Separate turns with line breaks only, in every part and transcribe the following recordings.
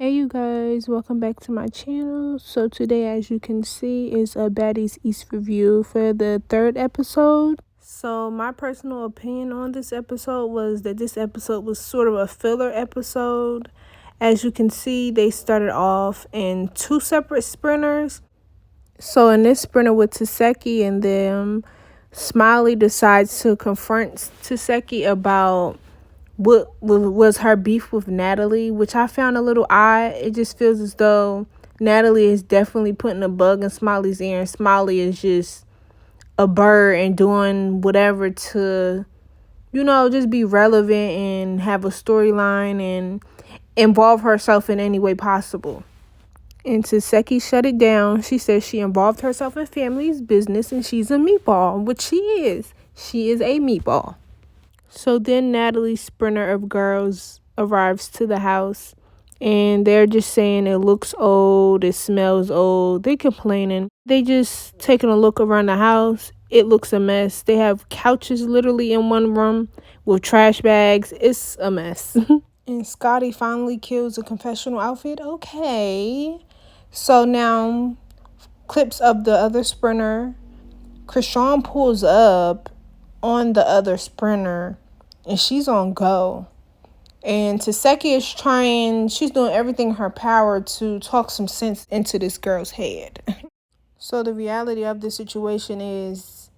Hey you guys, welcome back to my channel. So today, as you can see, is a Baddies East review for the third episode. So my personal opinion on this episode was that this episode was sort of a filler episode. As you can see, they started off in two separate sprinters. So in this sprinter with Taseki and them, Smiley decides to confront Taseki about what was her beef with Natalie, which I found a little odd. It just feels as though Natalie is definitely putting a bug in Smiley's ear, and Smiley is just a bird and doing whatever to, just be relevant and have a storyline and involve herself in any way possible. And Taseki shut it down. She says she involved herself in family's business and she's a meatball, which she is. She is a meatball. So then Natalie's sprinter of girls arrives to the house and they're just saying it looks old, it smells old. They complaining. They just taking a look around the house. It looks a mess. They have couches literally in one room with trash bags. It's a mess. And Scotty finally kills a confessional outfit. Okay. So now clips of the other sprinter. Krishan pulls up on the other sprinter and she's on go. And Taseki is she's doing everything in her power to talk some sense into this girl's head. So the reality of the situation is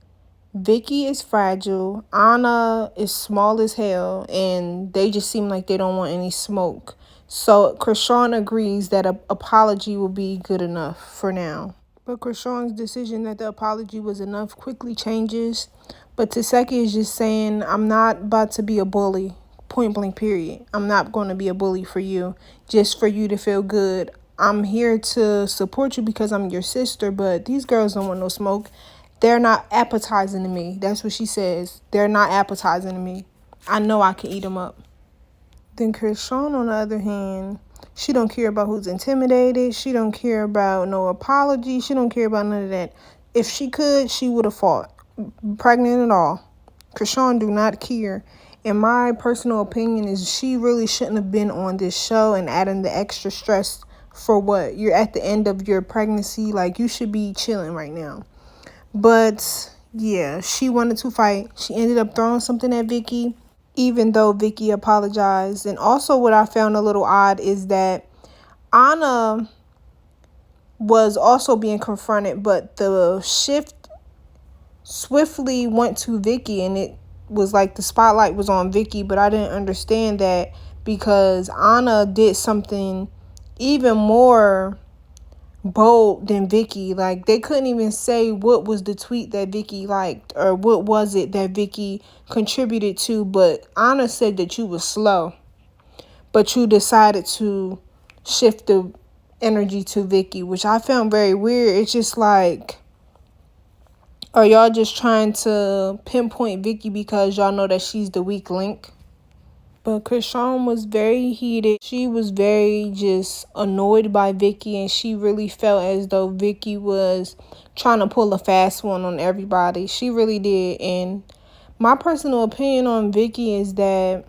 Vicky is fragile, Anna is small as hell, and they just seem like they don't want any smoke. So Krishan agrees that an apology will be good enough for now. But Krishan's decision that the apology was enough quickly changes. But Taseki is just saying, I'm not about to be a bully. Point blank, period. I'm not going to be a bully for you. Just for you to feel good. I'm here to support you because I'm your sister. But these girls don't want no smoke. They're not appetizing to me. That's what she says. They're not appetizing to me. I know I can eat them up. Then Krishan, on the other hand, she don't care about who's intimidated. She don't care about no apology. She don't care about none of that. If she could, she would have fought. Pregnant and all. Krishan do not care. And my personal opinion is she really shouldn't have been on this show and adding the extra stress for what? You're at the end of your pregnancy. Like, you should be chilling right now. But, yeah, she wanted to fight. She ended up throwing something at Vicky, even though Vicky apologized. And also what I found a little odd is that Anna was also being confronted, but the shift swiftly went to Vicky, and it was like the spotlight was on Vicky, but I didn't understand that because Anna did something even more bold than Vicky. Like, they couldn't even say what was the tweet that Vicky liked or what was it that Vicky contributed to, but Anna said that you was slow, but you decided to shift the energy to Vicky, which I found very weird. It's just like, are y'all just trying to pinpoint Vicky because y'all know that she's the weak link? But Krishan was very heated. She was very just annoyed by Vicky, and she really felt as though Vicky was trying to pull a fast one on everybody. She really did. And my personal opinion on Vicky is that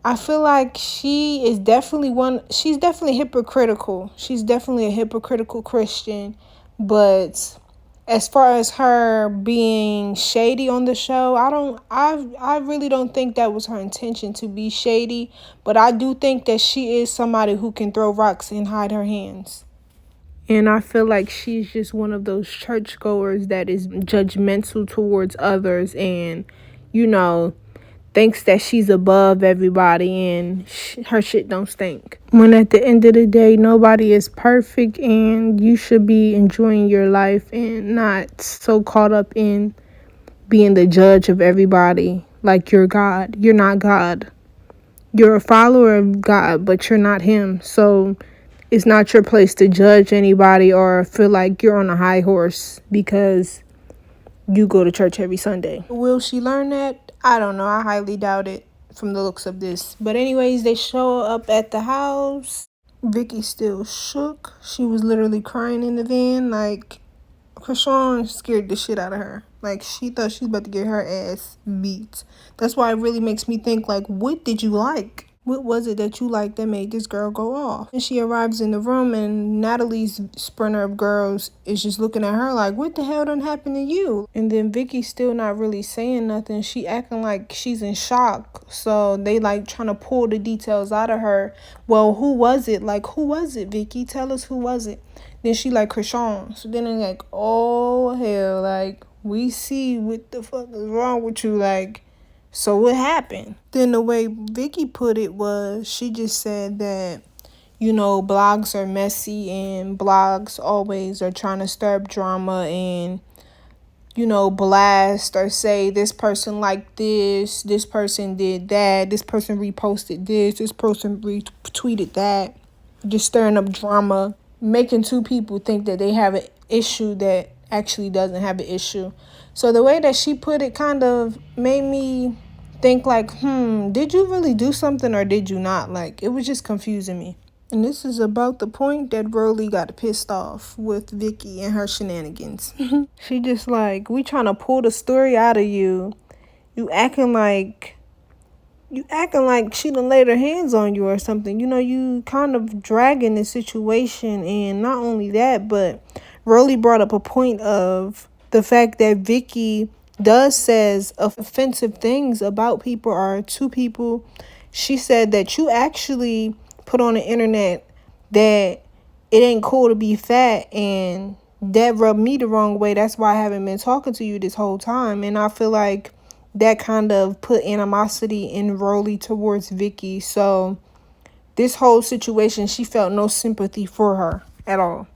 I feel like she's definitely hypocritical. She's definitely a hypocritical Christian. But as far as her being shady on the show, I really don't think that was her intention to be shady, but I do think that she is somebody who can throw rocks and hide her hands. And I feel like she's just one of those churchgoers that is judgmental towards others and, thinks that she's above everybody and her shit don't stink. When at the end of the day, nobody is perfect and you should be enjoying your life and not so caught up in being the judge of everybody like you're God. You're not God. You're a follower of God, but you're not him. So it's not your place to judge anybody or feel like you're on a high horse because you go to church every Sunday. Will she learn that? I don't know. I highly doubt it from the looks of this. But anyways, they show up at the house. Vicky still shook. She was literally crying in the van. Like, Krishan scared the shit out of her. Like, she thought she was about to get her ass beat. That's why it really makes me think, like, what did you like? What was it that you liked that made this girl go off? And she arrives in the room, and Natalie's sprinter of girls is just looking at her like, what the hell done happened to you? And then Vicky's still not really saying nothing. She acting like she's in shock. So they like trying to pull the details out of her. Well, who was it? Like, who was it, Vicky? Tell us who was it. Then she like, Krishan. So then they're like, oh hell, like, we see what the fuck is wrong with you, like, so what happened? Then the way Vicky put it was, she just said that, blogs are messy and blogs always are trying to stir up drama and, blast or say this person liked this person did that, this person reposted this person retweeted that, just stirring up drama, making two people think that they have an issue that actually doesn't have an issue. So the way that she put it kind of made me think like, did you really do something or did you not? Like, it was just confusing me. And this is about the point that Broly got pissed off with Vicky and her shenanigans. She just like, we trying to pull the story out of you. You acting like she done laid her hands on you or something. You kind of dragging the situation. And not only that, but Broly brought up a point of the fact that Vicky says offensive things about people or to people. She said that you actually put on the internet that it ain't cool to be fat, and that rubbed me the wrong way. That's why I haven't been talking to you this whole time. And I feel like that kind of put animosity in Broly towards Vicky. So this whole situation, she felt no sympathy for her at all.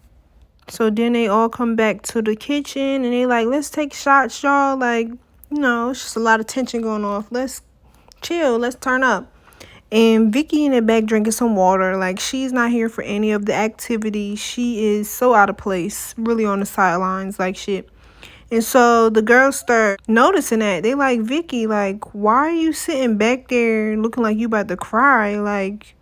So then they all come back to the kitchen and they like, let's take shots, y'all. Like, it's just a lot of tension going off. Let's chill. Let's turn up. And Vicky in the back drinking some water. Like, she's not here for any of the activity. She is so out of place, really on the sidelines, like shit. And so the girls start noticing that. They like, Vicky, like, why are you sitting back there looking like you about to cry? Like,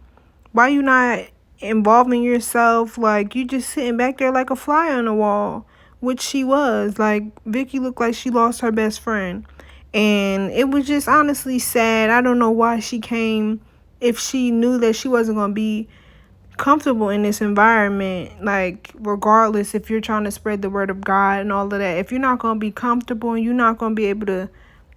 why you not involving yourself? Like, you just sitting back there like a fly on the wall, which she was. Like, Vicky looked like she lost her best friend. And it was just honestly sad. I don't know why she came if she knew that she wasn't going to be comfortable in this environment. Like, regardless if you're trying to spread the word of God and all of that, if you're not going to be comfortable and you're not going to be able to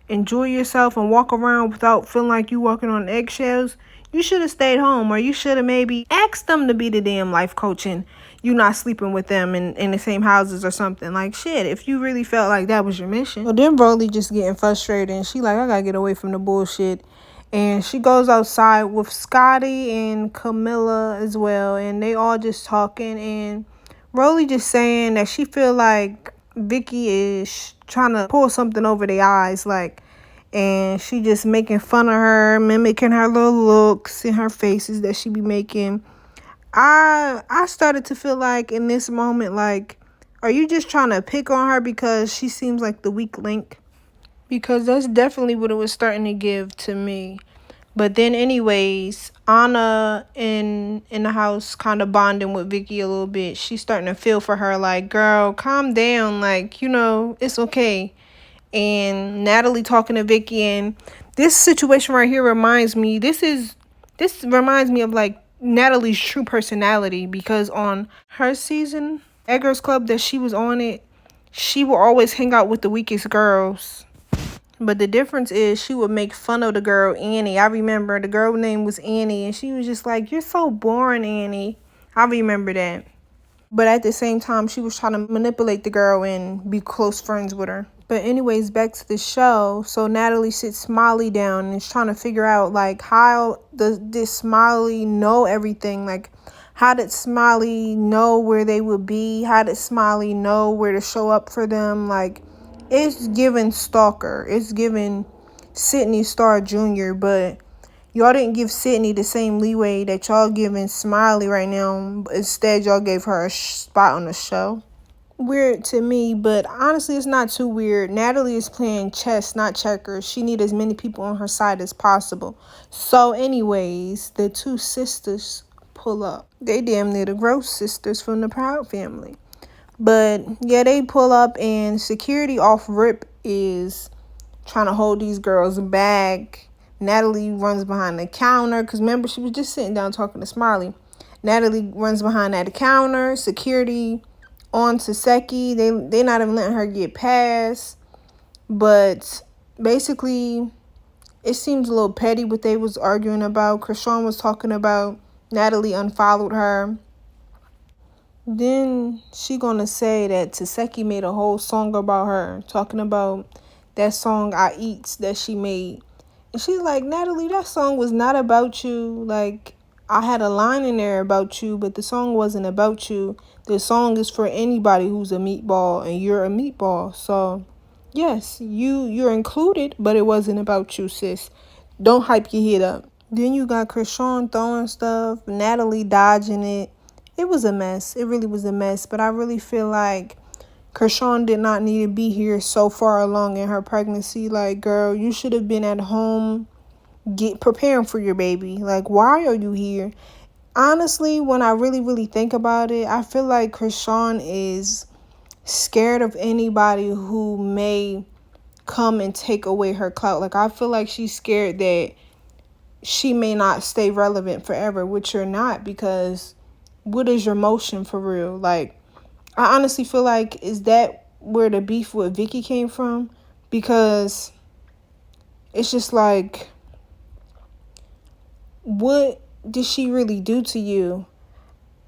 enjoy yourself and walk around without feeling like you walking on eggshells, you should have stayed home, or you should have maybe asked them to be the damn life coach and you not sleeping with them in the same houses or something. Like, shit, if you really felt like that was your mission. Well, then Broly just getting frustrated and she like, I gotta get away from the bullshit. And she goes outside with Scotty and Camilla as well. And they all just talking. And Broly just saying that she feel like Vicky is trying to pull something over their eyes. Like, and she just making fun of her, mimicking her little looks and her faces that she be making. I started to feel like in this moment, like, are you just trying to pick on her because she seems like the weak link? Because that's definitely what it was starting to give to me. But then anyways, Anna in the house kind of bonding with Vicky a little bit. She's starting to feel for her, like, girl, calm down. Like, it's okay. And Natalie talking to Vicky, and this situation right here reminds me, this reminds me of like Natalie's true personality, because on her season, Eggers Club that she was on it, she will always hang out with the weakest girls. But the difference is she would make fun of the girl, Annie. I remember the girl name was Annie, and she was just like, you're so boring, Annie. I remember that. But at the same time, she was trying to manipulate the girl and be close friends with her. But anyways, back to the show. So Natalie sits Smiley down and is trying to figure out, like, how did Smiley know everything? Like, how did Smiley know where they would be? How did Smiley know where to show up for them? Like, it's given Stalker. It's given Sydney Star Jr., but y'all didn't give Sydney the same leeway that y'all giving Smiley right now. Instead, y'all gave her a spot on the show. Weird to me, but honestly, it's not too weird. Natalie is playing chess, not checkers. She needs as many people on her side as possible. So anyways, the two sisters pull up. They damn near the Gross sisters from the Proud family. But yeah, they pull up, and security off rip is trying to hold these girls back. Natalie runs behind the counter. Because remember, she was just sitting down talking to Smiley. Natalie runs behind that counter. Security on to Seki. They not even letting her get past. But basically, it seems a little petty what they was arguing about. Krishan was talking about Natalie unfollowed her. Then she gonna say that Taseki made a whole song about her, talking about that song I Eats that she made. And she's like, Natalie, that song was not about you. Like, I had a line in there about you, but the song wasn't about you. The song is for anybody who's a meatball, and you're a meatball. So, yes, you're included, but it wasn't about you, sis. Don't hype your head up. Then you got Krishan throwing stuff, Natalie dodging it. It was a mess. It really was a mess. But I really feel like Krishan did not need to be here so far along in her pregnancy. Like, girl, you should have been at home preparing for your baby. Like, why are you here? Honestly, when I really, really think about it, I feel like Krishan is scared of anybody who may come and take away her clout. Like, I feel like she's scared that she may not stay relevant forever, which you're not, because what is your motion for real? Like, I honestly feel like, is that where the beef with Vicky came from? Because it's just like, what did she really do to you?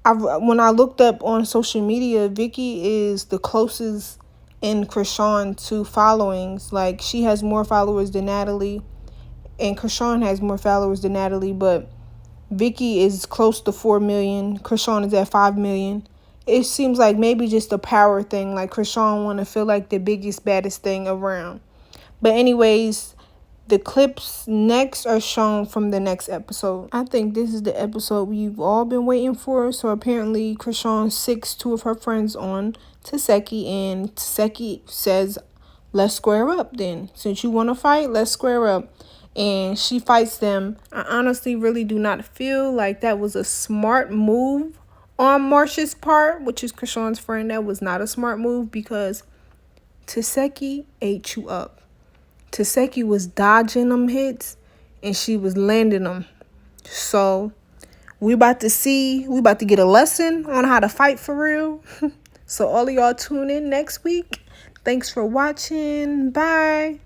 When I looked up on social media, Vicky is the closest in Krishan to followings. Like, she has more followers than Natalie, and Krishan has more followers than Natalie, but Vicky is close to 4 million. Krishan is at 5 million. It seems like maybe just a power thing. Like, Krishan want to feel like the biggest, baddest thing around. But anyways, the clips next are shown from the next episode. I think this is the episode we've all been waiting for. So apparently, Krishan sicks 2 of her friends on Taseki, and Taseki says, let's square up then. Since you want to fight, let's square up. And she fights them. I honestly really do not feel like that was a smart move on Marsha's part, which is Krishan's friend. That was not a smart move, because Taseki ate you up. Taseki was dodging them hits, and she was landing them. So we about to get a lesson on how to fight for real. So all of y'all tune in next week. Thanks for watching. Bye.